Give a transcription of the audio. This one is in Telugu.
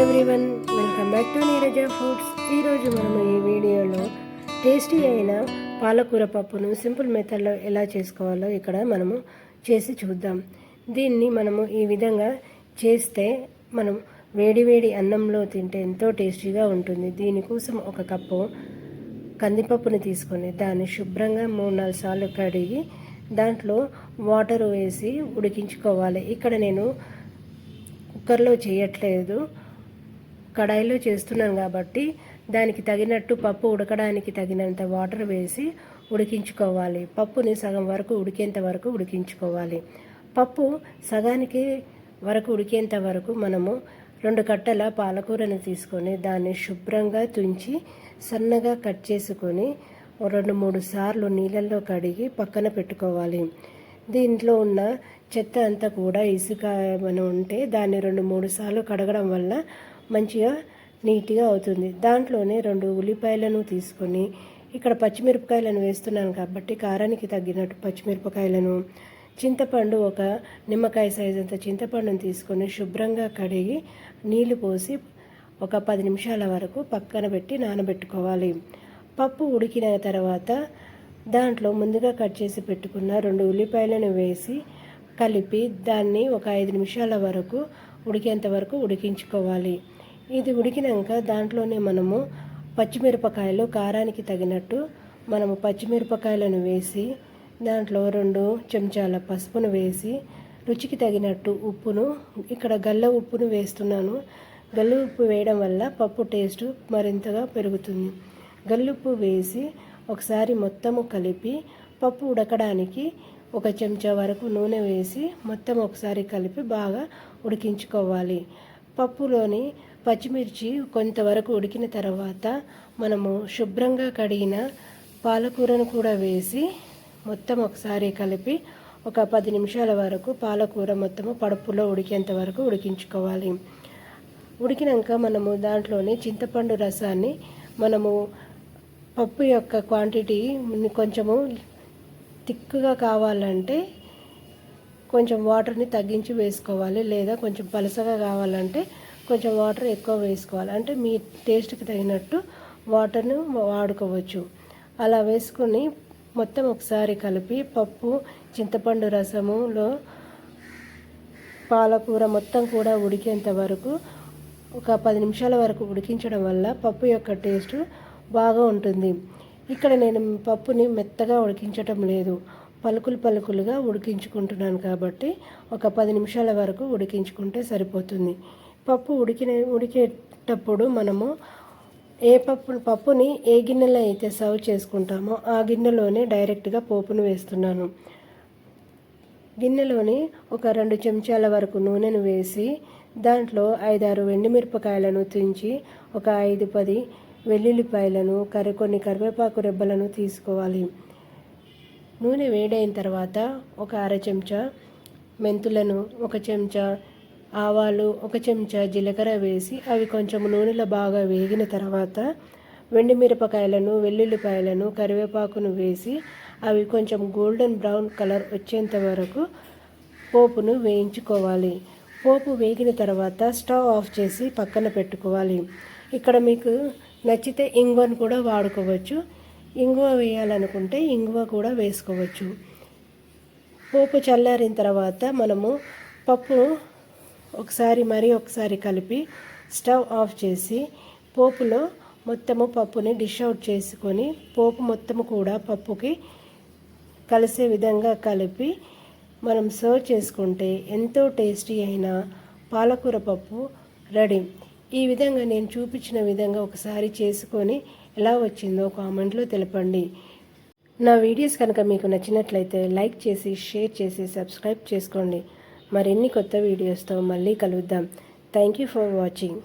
Everyone, welcome back to Neeraja foods. ఈరోజు మనము ఈ వీడియోలో టేస్టీ అయిన పాలకూర పప్పును సింపుల్ మెథడ్లో ఎలా చేసుకోవాలో ఇక్కడ మనము చేసి చూద్దాం. దీన్ని మనము ఈ విధంగా చేస్తే మనం వేడి అన్నంలో తింటే ఎంతో టేస్టీగా ఉంటుంది. దీనికోసం ఒక కప్పు కందిపప్పుని తీసుకొని దాన్ని శుభ్రంగా 3-4 సార్లు కడిగి దాంట్లో వాటర్ వేసి ఉడికించుకోవాలి. ఇక్కడ నేను కుక్కర్లో చేయట్లేదు, కడాయిలో చేస్తున్నాను కాబట్టి దానికి తగినట్టు పప్పు ఉడకడానికి తగినంత వాటర్ వేసి ఉడికించుకోవాలి. పప్పుని సగం వరకు ఉడికేంత వరకు ఉడికించుకోవాలి. పప్పు సగానికి వరకు ఉడికేంత వరకు మనము 2 కట్టల పాలకూరను తీసుకొని దాన్ని శుభ్రంగా తుంచి సన్నగా కట్ చేసుకొని 2-3 సార్లు నీళ్ళల్లో కడిగి పక్కన పెట్టుకోవాలి. దీంట్లో ఉన్న చెత్త అంతా కూడా ఇసుక ఏమైనా ఉంటే దాన్ని 2-3 సార్లు కడగడం వల్ల మంచిగా నీట్గా అవుతుంది. దాంట్లోనే 2 ఉల్లిపాయలను తీసుకొని ఇక్కడ పచ్చిమిరపకాయలను వేస్తున్నాను కాబట్టి కారానికి తగ్గినట్టు పచ్చిమిరపకాయలను, చింతపండు 1 నిమ్మకాయ సైజు అంత చింతపండును తీసుకొని శుభ్రంగా కడిగి నీళ్లు పోసి ఒక 10 నిమిషాల వరకు పక్కన పెట్టి నానబెట్టుకోవాలి. పప్పు ఉడికిన తర్వాత దాంట్లో ముందుగా కట్ చేసి పెట్టుకున్న 2 ఉల్లిపాయలను వేసి కలిపి దాన్ని ఒక 5 నిమిషాల వరకు ఉడికేంత వరకు ఉడికించుకోవాలి. ఇది ఉడికినాక దాంట్లోనే మనము పచ్చిమిరపకాయలు కారానికి తగినట్టు మనము పచ్చిమిరపకాయలను వేసి దాంట్లో 2 చెంచాల పసుపును వేసి రుచికి తగినట్టు ఉప్పును, ఇక్కడ గల్ల ఉప్పును వేస్తున్నాను. గల్ల ఉప్పు వేయడం వల్ల పప్పు టేస్ట్ మరింతగా పెరుగుతుంది. గల్లుప్పు వేసి ఒకసారి మొత్తము కలిపి పప్పు ఉడకడానికి 1 చెంచా వరకు నూనె వేసి మొత్తం ఒకసారి కలిపి బాగా ఉడికించుకోవాలి. పప్పులోని పచ్చిమిర్చి కొంతవరకు ఉడికిన తర్వాత మనము శుభ్రంగా కడిగిన పాలకూరను కూడా వేసి మొత్తం ఒకసారి కలిపి ఒక 10 నిమిషాల వరకు పాలకూర మొత్తము పడుపులో ఉడికేంత వరకు ఉడికించుకోవాలి. ఉడికినాక మనము దాంట్లోని చింతపండు రసాన్ని మనము పప్పు యొక్క క్వాంటిటీ కొంచెము థిక్గా కావాలంటే కొంచెం వాటర్ని తగ్గించి వేసుకోవాలి, లేదా కొంచెం పలసగా కావాలంటే కొంచెం వాటర్ ఎక్కువ వేసుకోవాలి. అంటే మీ టేస్ట్కి తగినట్టు వాటర్ను వాడుకోవచ్చు. అలా వేసుకొని మొత్తం ఒకసారి కలిపి పప్పు, చింతపండు రసములో పాలకూర మొత్తం కూడా ఉడికేంత వరకు ఒక 10 నిమిషాల వరకు ఉడికించడం వల్ల పప్పు యొక్క టేస్ట్ బాగా ఉంటుంది. ఇక్కడ నేను పప్పుని మెత్తగా ఉడికించటం లేదు, పలుకులుగా ఉడికించుకుంటున్నాను కాబట్టి ఒక 10 నిమిషాల వరకు ఉడికించుకుంటే సరిపోతుంది. పప్పు ఉడికేటప్పుడు మనము పప్పుని ఏ గిన్నెలో అయితే సర్వ్ చేసుకుంటామో ఆ గిన్నెలోనే డైరెక్ట్గా పోపును వేస్తున్నాను. గిన్నెలోని ఒక 2 చెంచాల వరకు నూనెను వేసి దాంట్లో 5-6 ఎండుమిరపకాయలను తుంచి ఒక 5-10 వెల్లుల్లిపాయలను కొన్ని కరివేపాకు రెబ్బలను తీసుకోవాలి. నూనె వేడైన తర్వాత ఒక 1/2 చెంచా మెంతులను, 1 చెంచా ఆవాలు, 1 చెంచా జీలకర్ర వేసి అవి కొంచెం నూనెలో బాగా వేగిన తర్వాత ఎండుమిరపకాయలను, వెల్లుల్లిపాయలను, కరివేపాకును వేసి అవి కొంచెం గోల్డెన్ బ్రౌన్ కలర్ వచ్చేంత వరకు పోపును వేయించుకోవాలి. పోపు వేగిన తర్వాత స్టవ్ ఆఫ్ చేసి పక్కన పెట్టుకోవాలి. ఇక్కడ మీకు నచ్చితే ఇంగువను కూడా వాడుకోవచ్చు. ఇంగువ వేయాలనుకుంటే ఇంగువ కూడా వేసుకోవచ్చు. పోపు చల్లారిన తర్వాత మనము పప్పు ఒకసారి కలిపి స్టవ్ ఆఫ్ చేసి పోపులో మొత్తము పప్పుని డిష్ అవుట్ చేసుకొని పోపు మొత్తము కూడా పప్పుకి కలిసే విధంగా కలిపి మనం సర్వ్ చేసుకుంటే ఎంతో టేస్టీ అయిన పాలకూర పప్పు రెడీ. ఈ విధంగా నేను చూపించిన విధంగా ఒకసారి చేసుకొని ఎలా వచ్చిందో కామెంట్లో తెలపండి. నా వీడియోస్ కనుక మీకు నచ్చినట్లయితే లైక్ చేసి, షేర్ చేసి, సబ్స్క్రైబ్ చేసుకోండి. మరిన్ని కొత్త వీడియోస్తో మళ్ళీ కలుద్దాం. Thank you for watching.